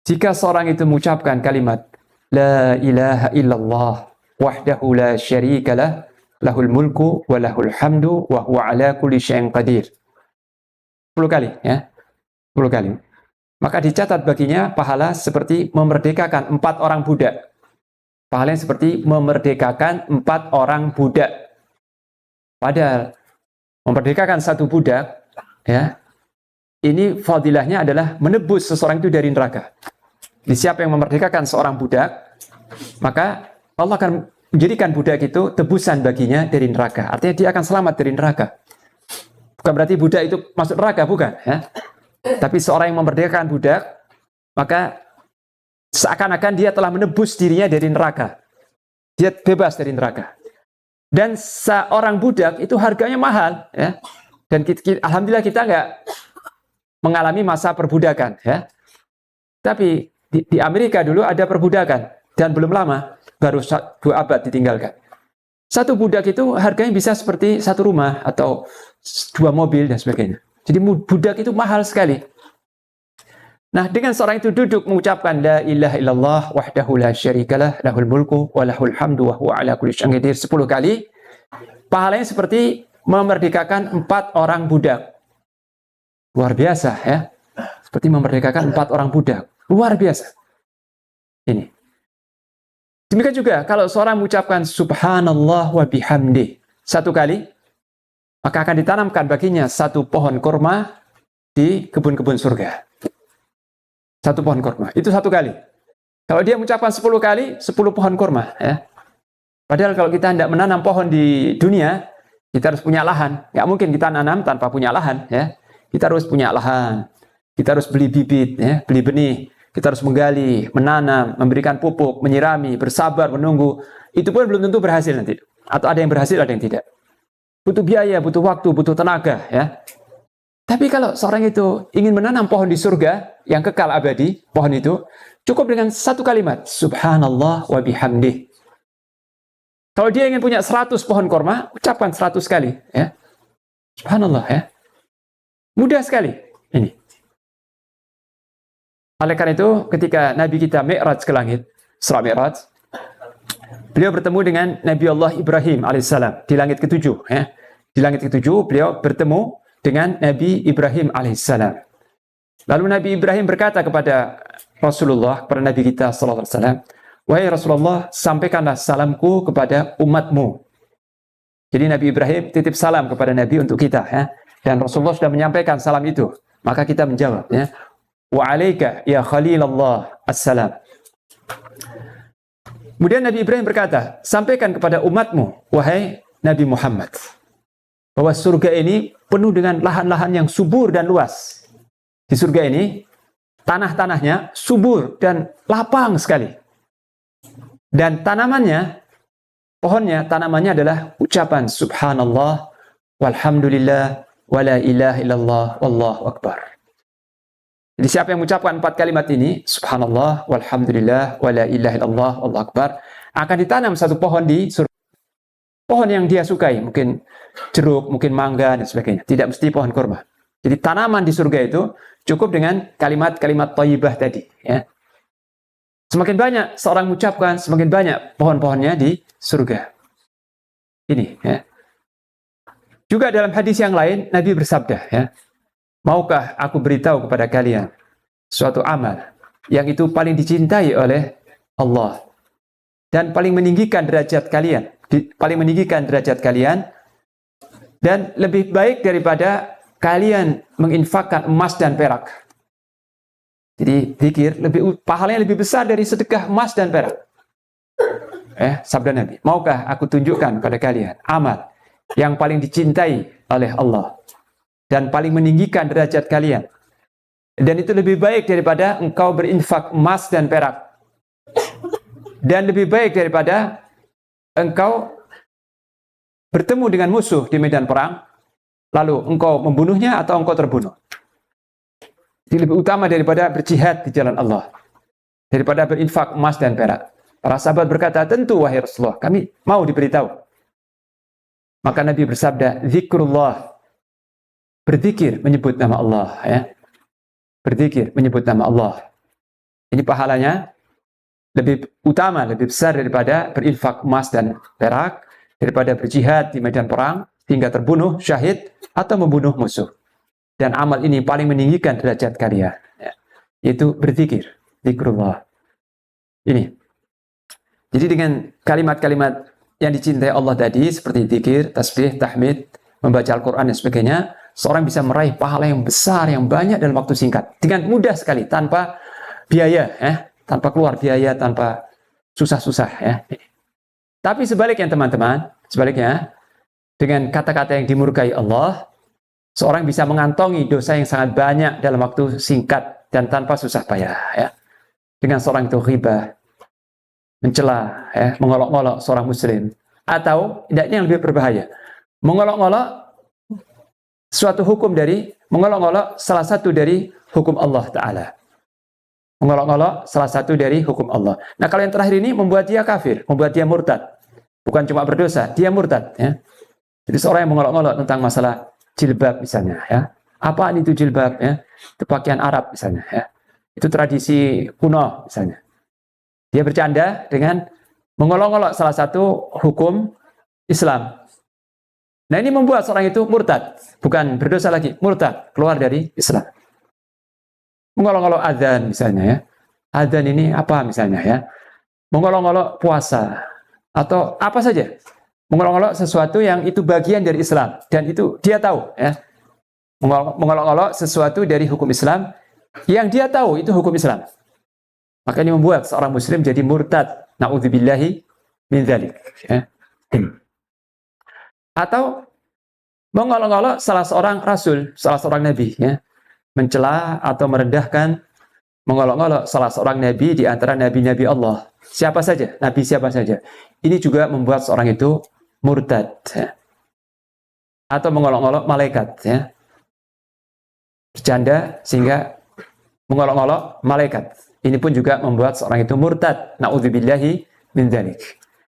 Jika seorang itu mengucapkan kalimat La ilaha illallah wahdahu la syarika lah, lahul mulku wa lahul hamdu wa huwa ala kulli syai'in qadir. 10 kali, ya. 10 kali. Maka dicatat baginya pahala seperti memerdekakan 4 orang budak. Pahalanya seperti memerdekakan 4 orang budak. Padahal memerdekakan 1 budak, ya, ini fadilahnya adalah menebus seseorang itu dari neraka. Jadi siapa yang memerdekakan seorang budak, maka Allah akan menjadikan budak itu tebusan baginya dari neraka. Artinya dia akan selamat dari neraka. Bukan berarti budak itu masuk neraka, bukan, ya. Tapi seorang yang memerdekakan budak, maka seakan-akan dia telah menebus dirinya dari neraka. Dia bebas dari neraka. Dan seorang budak itu harganya mahal, ya. Dan alhamdulillah kita nggak mengalami masa perbudakan, ya. Tapi di Amerika dulu ada perbudakan dan belum lama, baru 2 abad ditinggalkan. 1 budak itu harganya bisa seperti 1 rumah atau 2 mobil dan sebagainya. Jadi budak itu mahal sekali. Nah, dengan seorang itu duduk mengucapkan La ilaha illallah wahdahu la syarikalah lahul mulku wa lahul hamdu wa huwa ala kulli syai'in qadir 10 kali, pahalanya seperti memerdekakan 4 orang budak. Luar biasa, ya. Seperti memerdekakan 4 orang budak. Luar biasa. Ini. Demikian juga kalau seorang mengucapkan subhanallah wa bihamdi 1 kali, maka akan ditanamkan baginya 1 pohon kurma di kebun-kebun surga. 1 pohon kurma, itu 1 kali. Kalau dia mengucapkan 10 kali, 10 pohon kurma, ya. Padahal kalau kita tidak menanam pohon di dunia, kita harus punya lahan. Nggak mungkin kita nanam tanpa punya lahan, ya. Kita harus punya lahan. Kita harus beli bibit, ya, beli benih. Kita harus menggali, menanam, memberikan pupuk, menyirami, bersabar, menunggu. Itu pun belum tentu berhasil nanti. Atau ada yang berhasil, ada yang tidak. Butuh biaya, butuh waktu, butuh tenaga, ya. Tapi kalau seorang itu ingin menanam pohon di surga yang kekal abadi, pohon itu cukup dengan 1 kalimat, subhanallah wa bihamdih. Kalau dia ingin punya 100 pohon korma, ucapkan 100 kali, ya. Subhanallah, ya. Mudah sekali ini. Oleh karena itu, ketika Nabi kita Mi'raj ke langit, Isra Mi'raj, beliau bertemu dengan Nabi Allah Ibrahim alaihissalam di langit ke-7, ya. Di langit ke-7 beliau bertemu dengan Nabi Ibrahim alaihissalam. Lalu Nabi Ibrahim berkata kepada Rasulullah, kepada Nabi kita sallallahu alaihi wasallam, wahai Rasulullah, sampaikanlah salamku kepada umatmu. Jadi Nabi Ibrahim titip salam kepada Nabi untuk kita, ya. Dan Rasulullah sudah menyampaikan salam itu. Maka kita menjawab, ya. Wa alaika ya Khalilallah assalam. Kemudian Nabi Ibrahim berkata, sampaikan kepada umatmu, wahai Nabi Muhammad, bahwa surga ini penuh dengan lahan-lahan yang subur dan luas. Di surga ini, tanah-tanahnya subur dan lapang sekali. Dan tanamannya, pohonnya, tanamannya adalah ucapan subhanallah, walhamdulillah, wala ilaha illallah, wallahu akbar. Jadi siapa yang mengucapkan 4 kalimat ini, subhanallah, walhamdulillah, wala ilaha illallah, wallahu akbar, akan ditanam 1 pohon di surga. Pohon yang dia sukai, mungkin jeruk, mungkin mangga, dan sebagainya. Tidak mesti pohon kurma. Jadi tanaman di surga itu cukup dengan kalimat-kalimat thayyibah tadi, ya. Semakin banyak seorang mengucapkan, semakin banyak pohon-pohonnya di surga. Ini, ya. Juga dalam hadis yang lain, Nabi bersabda, ya, maukah aku beritahu kepada kalian suatu amal yang itu paling dicintai oleh Allah dan paling meninggikan derajat kalian, dan lebih baik daripada kalian menginfakkan emas dan perak. Jadi zikir pahalanya lebih besar dari sedekah emas dan perak. Sabda Nabi, maukah aku tunjukkan pada kalian amal yang paling dicintai oleh Allah dan paling meninggikan derajat kalian. Dan itu lebih baik daripada engkau berinfak emas dan perak. Dan lebih baik daripada engkau bertemu dengan musuh di medan perang, lalu engkau membunuhnya atau engkau terbunuh. Itu lebih utama daripada berjihad di jalan Allah, daripada berinfak emas dan perak. Para sahabat berkata, tentu wahai Rasulullah, kami mau diberitahu. Maka Nabi bersabda, zikrullah, berzikir menyebut nama Allah, ya. Berzikir menyebut nama Allah. Ini pahalanya lebih utama, lebih besar daripada berinfak emas dan perak, daripada berjihad di medan perang hingga terbunuh, syahid, atau membunuh musuh. Dan amal ini paling meninggikan derajat kalian, ya, yaitu berzikir, zikrullah. Ini. Jadi dengan kalimat-kalimat yang dicintai Allah tadi, seperti zikir, tasbih, tahmid, membaca Al-Quran dan sebagainya, seorang bisa meraih pahala yang besar, yang banyak dalam waktu singkat. Dengan mudah sekali, tanpa biaya, tanpa keluar biaya, tanpa susah-susah. Ya. Tapi sebaliknya teman-teman, sebaliknya, dengan kata-kata yang dimurkai Allah, seorang bisa mengantongi dosa yang sangat banyak dalam waktu singkat dan tanpa susah payah. Ya. Dengan seorang itu ghibah, mencela, mengolok-olok seorang muslim, atau tidaknya yang lebih berbahaya, mengolok-olok suatu hukum dari, mengolok-olok salah satu dari hukum Allah Ta'ala. Mengolok-olok salah satu dari hukum Allah. Nah, kalau yang terakhir ini membuat dia kafir, membuat dia murtad. Bukan cuma berdosa, dia murtad. Ya. Jadi seorang yang mengolok-olok tentang masalah jilbab misalnya, ya. Apaan itu jilbab? Ya? Itu pakaian Arab misalnya. Ya. Itu tradisi kuno misalnya. Dia bercanda dengan mengolok-olok salah satu hukum Islam. Nah, ini membuat seorang itu murtad. Bukan berdosa lagi, murtad. Keluar dari Islam. Mengolok-olok adzan misalnya, ya. Adzan ini apa misalnya, ya. Mengolok-olok puasa. Atau apa saja. Mengolok-olok sesuatu yang itu bagian dari Islam. Dan itu dia tahu, ya. Mengolok-olok sesuatu dari hukum Islam yang dia tahu itu hukum Islam. Maka ini membuat seorang muslim jadi murtad. Na'udzubillahi min dzalik. Ya. Atau mengolok-olok salah seorang rasul, salah seorang nabi, ya. Mencela atau merendahkan, mengolok-olok salah seorang nabi di antara nabi-nabi Allah. Siapa saja, nabi siapa saja. Ini juga membuat seorang itu murtad. Ya. Atau mengolok-olok malaikat, ya. Bercanda sehingga mengolok-olok malaikat. Ini pun juga membuat seorang itu murtad. Na'udzubillahi min dzalik.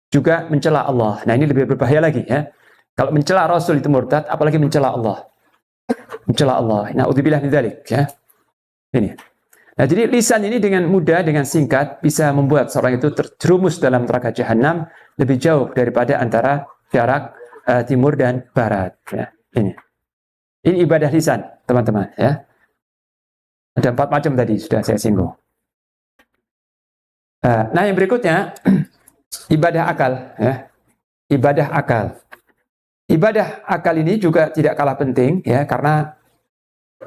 Juga mencela Allah. Nah, ini lebih berbahaya lagi, ya. Kalau mencela Rasul itu murtad, apalagi mencela Allah. Mencela Allah. Na'udzubillah min dzalik, ya. Ini. Nah, jadi lisan ini dengan mudah, dengan singkat bisa membuat seorang itu terjerumus dalam neraka jahanam lebih jauh daripada antara jarak timur dan barat, ya. Ini ibadah lisan, teman-teman, ya. Ada 4 macam tadi sudah saya singgung. Nah, yang berikutnya ibadah akal, ya. Ibadah akal. Ibadah akal ini juga tidak kalah penting, ya, karena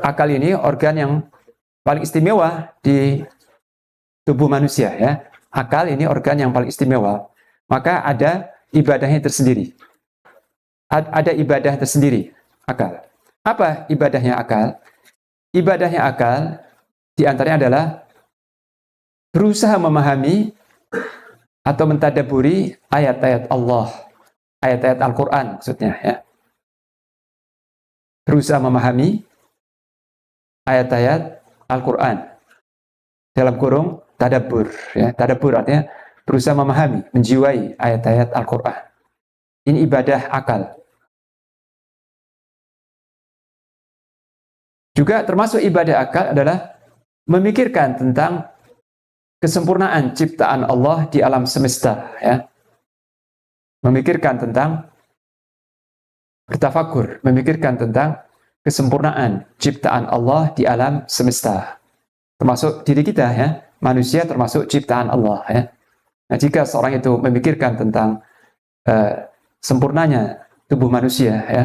akal ini organ yang paling istimewa di tubuh manusia, ya. Akal ini organ yang paling istimewa. Maka ada ibadahnya tersendiri. Ada ibadah tersendiri, akal. Apa ibadahnya akal? Ibadahnya akal diantaranya adalah berusaha memahami atau mentadaburi ayat-ayat Allah, ayat-ayat Al-Quran maksudnya, ya. Berusaha memahami ayat-ayat Al-Quran. Dalam kurung tadabbur, ya. Tadabbur artinya berusaha memahami, menjiwai ayat-ayat Al-Quran. Ini ibadah akal. Juga termasuk ibadah akal adalah memikirkan tentang kesempurnaan ciptaan Allah di alam semesta, ya. Memikirkan tentang bertafakur, memikirkan tentang kesempurnaan ciptaan Allah di alam semesta. Termasuk diri kita, ya. Manusia termasuk ciptaan Allah, ya. Nah, jika seorang itu memikirkan tentang sempurnanya tubuh manusia, ya.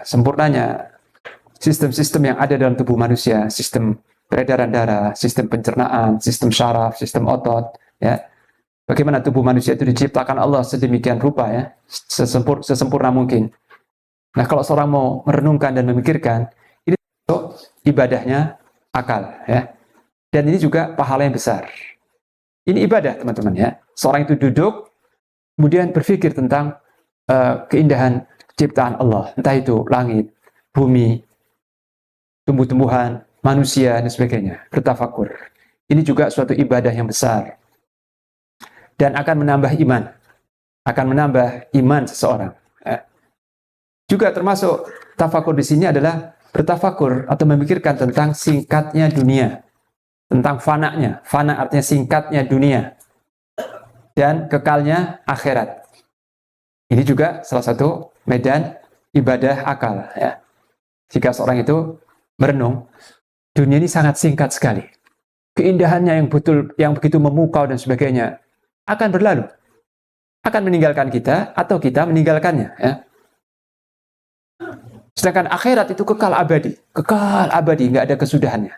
Sempurnanya sistem-sistem yang ada dalam tubuh manusia, sistem peredaran darah, sistem pencernaan, sistem syaraf, sistem otot, ya. Bagaimana tubuh manusia itu diciptakan Allah sedemikian rupa, ya, sesempurna mungkin. Nah, kalau seorang mau merenungkan dan memikirkan, ini ibadahnya akal, ya. Dan ini juga pahala yang besar. Ini ibadah, teman-teman, ya. Seorang itu duduk, kemudian berpikir tentang keindahan ciptaan Allah, entah itu langit, bumi, tumbuh-tumbuhan, manusia, dan sebagainya. Bertafakur. Ini juga suatu ibadah yang besar dan akan menambah iman, akan menambah iman seseorang. Ya. Juga termasuk tafakur di sini adalah bertafakur atau memikirkan tentang singkatnya dunia, tentang fananya. Fana artinya singkatnya dunia dan kekalnya akhirat. Ini juga salah satu medan ibadah akal. Ya. Jika seorang itu merenung, dunia ini sangat singkat sekali. Keindahannya yang betul, yang begitu memukau dan sebagainya akan berlalu, akan meninggalkan kita atau kita meninggalkannya. Ya. Sedangkan akhirat itu kekal abadi, nggak ada kesudahannya.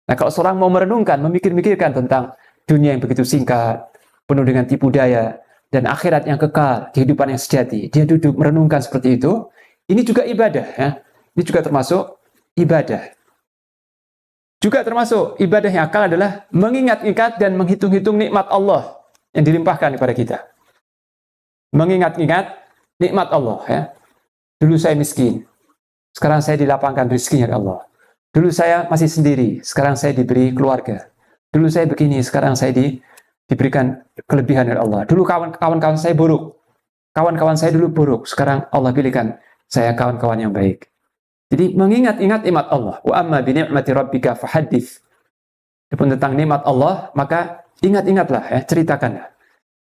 Nah, kalau seorang mau merenungkan, memikir-mikirkan tentang dunia yang begitu singkat, penuh dengan tipu daya, dan akhirat yang kekal, kehidupan yang sejati, dia duduk merenungkan seperti itu, ini juga ibadah. Ya. Ini juga termasuk ibadah. Juga termasuk ibadah yang akal adalah mengingat-ingat dan menghitung-hitung nikmat Allah yang dilimpahkan kepada kita. Mengingat-ingat nikmat Allah. Ya. Dulu saya miskin, sekarang saya dilapangkan rezekinya oleh Allah. Dulu saya masih sendiri, sekarang saya diberi keluarga. Dulu saya begini, sekarang saya diberikan kelebihan dari Allah. Dulu kawan-kawan saya buruk, kawan-kawan saya dulu buruk, sekarang Allah pilihkan saya kawan-kawan yang baik. Jadi mengingat-ingat nikmat Allah. Wa amma bi ni'mati rabbika fahaddits. Adapun tentang nikmat Allah, maka ingat-ingatlah, ya, ceritakanlah.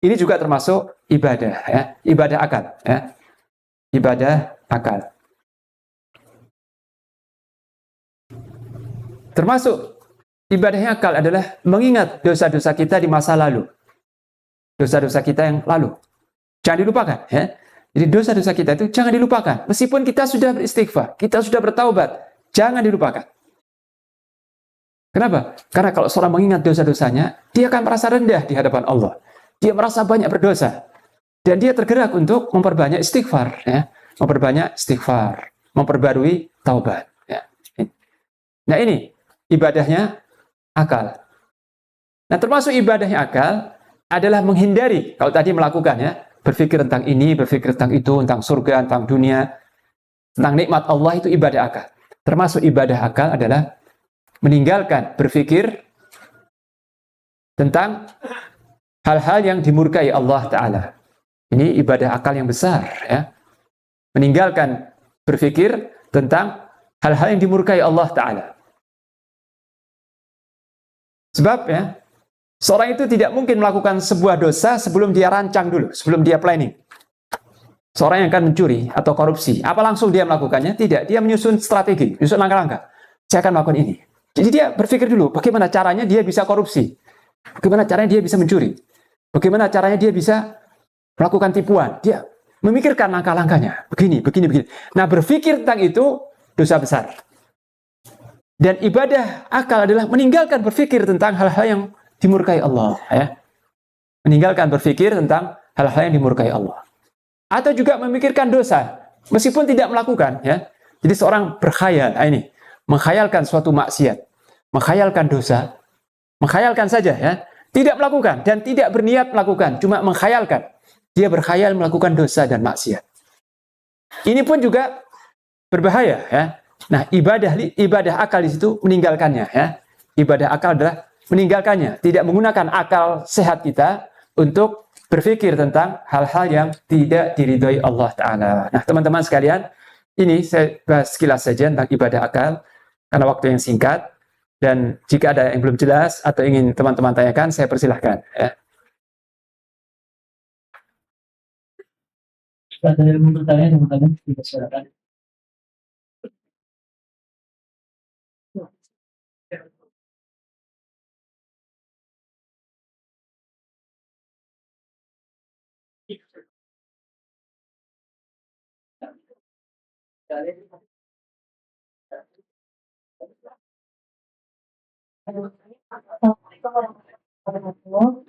Ini juga termasuk ibadah, ya, ibadah akal, ya. Ibadah akal. Termasuk ibadahnya akal adalah mengingat dosa-dosa kita di masa lalu. Dosa-dosa kita yang lalu. Jangan dilupakan. Ya. Jadi dosa-dosa kita itu jangan dilupakan. Meskipun kita sudah beristighfar, kita sudah bertaubat, jangan dilupakan. Kenapa? Karena kalau seorang mengingat dosa-dosanya, dia akan merasa rendah di hadapan Allah. Dia merasa banyak berdosa. Dan dia tergerak untuk memperbanyak istighfar. Ya. Memperbanyak istighfar. Memperbarui taubat. Ya. Nah ini ibadahnya akal. Nah, termasuk ibadahnya akal adalah menghindari, kalau tadi melakukan, ya, berpikir tentang ini, berpikir tentang itu, tentang surga, tentang dunia, tentang nikmat Allah, itu ibadah akal. Termasuk ibadah akal adalah meninggalkan berpikir tentang hal-hal yang dimurkai Allah Ta'ala. Ini ibadah akal yang besar, ya. Meninggalkan berpikir tentang hal-hal yang dimurkai Allah Ta'ala. Sebab, ya, seorang itu tidak mungkin melakukan sebuah dosa sebelum dia rancang dulu, sebelum dia planning. Seorang yang akan mencuri atau korupsi, apa langsung dia melakukannya? Tidak, dia menyusun strategi, menyusun langkah-langkah. Saya akan melakukan ini. Jadi dia berpikir dulu, bagaimana caranya dia bisa korupsi, bagaimana caranya dia bisa mencuri, bagaimana caranya dia bisa melakukan tipuan. Dia memikirkan langkah-langkahnya, begini, begini, begini. Nah, berpikir tentang itu dosa besar. Dan ibadah akal adalah meninggalkan berpikir tentang hal-hal yang dimurkai Allah. Ya. Meninggalkan berpikir tentang hal-hal yang dimurkai Allah. Atau juga memikirkan dosa, meskipun tidak melakukan. Ya. Jadi seorang berkhayal, ini menghayalkan suatu maksiat, menghayalkan dosa, menghayalkan saja, ya, tidak melakukan dan tidak berniat melakukan, cuma menghayalkan. Dia berkhayal melakukan dosa dan maksiat. Ini pun juga berbahaya, ya. Nah, ibadah akal di situ meninggalkannya, ya. Ibadah akal adalah meninggalkannya, tidak menggunakan akal sehat kita untuk berpikir tentang hal-hal yang tidak diridhoi Allah Ta'ala. Nah, teman-teman sekalian, ini saya bahas sekilas saja tentang ibadah akal, karena waktu yang singkat, dan jika ada yang belum jelas atau ingin teman-teman tanyakan, saya persilahkan. Ya. Jika ada yang bertanya, teman-teman, silakan. Assalamualaikum warahmatullahi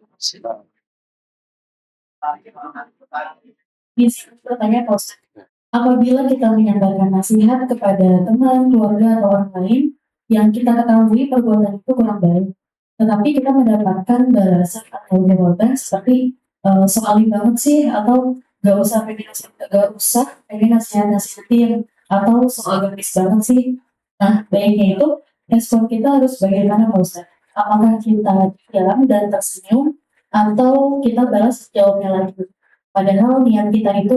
wabarakatuh. Bisa bertanya, Pak Ustaz? apabila kita menyampaikan nasihat kepada teman, keluarga, atau orang lain yang kita ketahui perbuatan itu kurang baik, tetapi kita mendapatkan balasan atau jawaban seperti soalnya banget sih, atau gak usah pengen nasihatin, atau soal garis banget sih. Nah, baiknya itu respon kita harus bagaimana, Pak Ustadz? Apakah kita diam dan tersenyum, atau kita balas jawabnya lagi? Padahal niat kita itu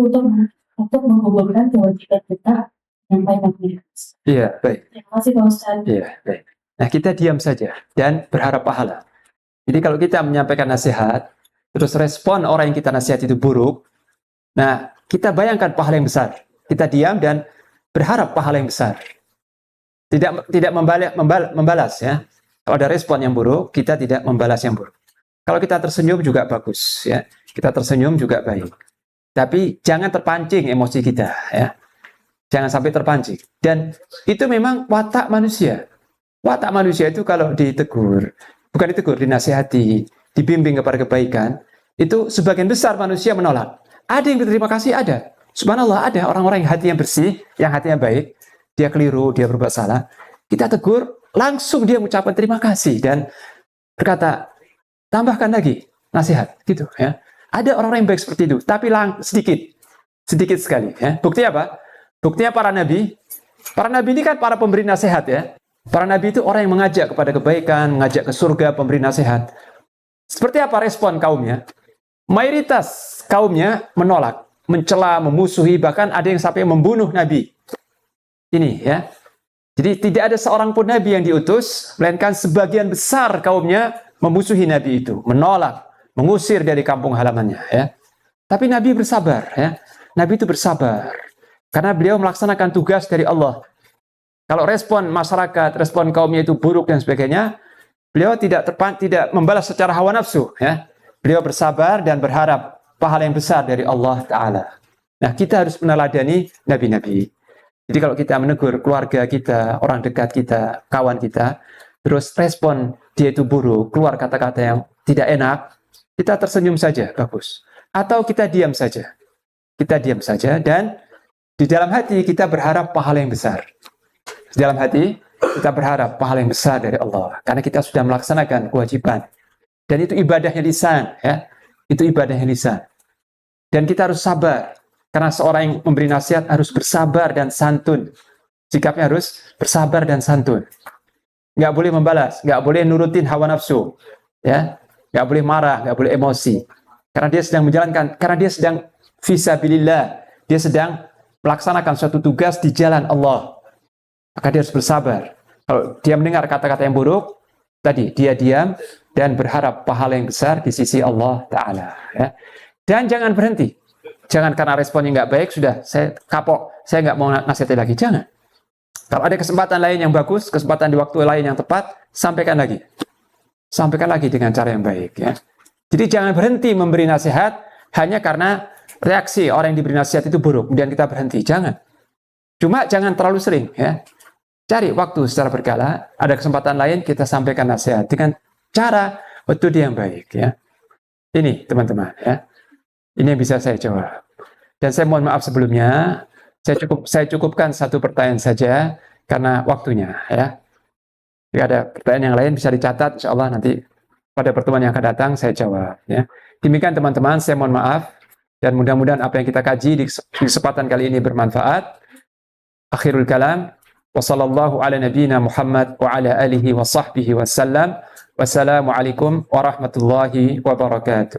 untuk menggugurkan kewajiban kita menyampaikan diri. Iya, baik. Terima kasih, Pak Ustadz. Iya, baik. Nah, kita diam saja dan berharap pahala. Jadi kalau kita menyampaikan nasihat, terus respon orang yang kita nasihat itu buruk, nah, kita bayangkan pahala yang besar. Kita diam dan berharap pahala yang besar. Tidak membalas ya. Kalau ada respon yang buruk, kita tidak membalas yang buruk. Kalau kita tersenyum juga bagus ya. Kita tersenyum juga baik. Tapi jangan terpancing emosi kita ya. Jangan sampai terpancing. Dan itu memang watak manusia. Watak manusia itu kalau ditegur, bukan ditegur, dinasihati, dibimbing kepada kebaikan, itu sebagian besar manusia menolak. Ada yang berterima kasih, ada. Subhanallah, ada orang-orang yang hatinya bersih, yang hatinya baik, dia keliru, dia berbuat salah. Kita tegur, langsung dia mengucapkan terima kasih dan berkata, tambahkan lagi nasihat, gitu ya. Ada orang-orang yang baik seperti itu, tapi sedikit sekali. Ya. Bukti apa? Buktinya para nabi ini kan para pemberi nasihat ya. Para nabi itu orang yang mengajak kepada kebaikan, mengajak ke surga, pemberi nasihat. Seperti apa respon kaumnya? Mayoritas kaumnya menolak, mencela, memusuhi, bahkan ada yang sampai membunuh nabi. Ini ya. Jadi tidak ada seorang pun nabi yang diutus, melainkan sebagian besar kaumnya memusuhi nabi itu, menolak, mengusir dari kampung halamannya ya. Tapi nabi bersabar ya. Nabi itu bersabar karena beliau melaksanakan tugas dari Allah. Kalau respon masyarakat, respon kaumnya itu buruk dan sebagainya, beliau tidak membalas secara hawa nafsu ya. Beliau bersabar dan berharap pahala yang besar dari Allah Ta'ala. Nah, kita harus meneladani nabi-nabi. Jadi kalau kita menegur keluarga kita, orang dekat kita, kawan kita, terus respon dia itu buruk, keluar kata-kata yang tidak enak, kita tersenyum saja, bagus. Atau kita diam saja. Kita diam saja dan di dalam hati kita berharap pahala yang besar. Di dalam hati kita berharap pahala yang besar dari Allah. Karena kita sudah melaksanakan kewajiban. Dan itu ibadahnya lisan, ya. Itu ibadahnya lisan. Dan kita harus sabar. Karena seorang yang memberi nasihat harus bersabar dan santun. Sikapnya harus bersabar dan santun. Nggak boleh membalas, nggak boleh nurutin hawa nafsu. Ya, nggak boleh marah, nggak boleh emosi. Karena dia sedang menjalankan, karena dia sedang fisabilillah. Dia sedang melaksanakan suatu tugas di jalan Allah. Maka dia harus bersabar. Kalau dia mendengar kata-kata yang buruk, tadi dia diam dan berharap pahala yang besar di sisi Allah Ta'ala. Ya. Dan jangan berhenti. Jangan karena responnya nggak baik, sudah saya kapok, saya nggak mau nasihatin lagi. Jangan. Kalau ada kesempatan lain yang bagus, kesempatan di waktu lain yang tepat, sampaikan lagi. Sampaikan lagi dengan cara yang baik. Ya. Jadi jangan berhenti memberi nasihat hanya karena reaksi orang yang diberi nasihat itu buruk, kemudian kita berhenti. Jangan. Cuma jangan terlalu sering. Ya. Cari waktu secara berkala, ada kesempatan lain kita sampaikan nasihat dengan cara metode yang baik ya. Ini teman-teman ya. Ini yang bisa saya jawab. Dan saya mohon maaf sebelumnya, saya cukupkan satu pertanyaan saja karena waktunya ya. Jika ada pertanyaan yang lain bisa dicatat, insya Allah nanti pada pertemuan yang akan datang saya jawab ya. Demikian teman-teman, saya mohon maaf dan mudah-mudahan apa yang kita kaji di kesempatan kali ini bermanfaat. Akhirul kalam. Wassallallahu ala nabiyyina Muhammad wa ala alihi wa sahbihi wasallam. Wassalamualaikum warahmatullahi wabarakatuh.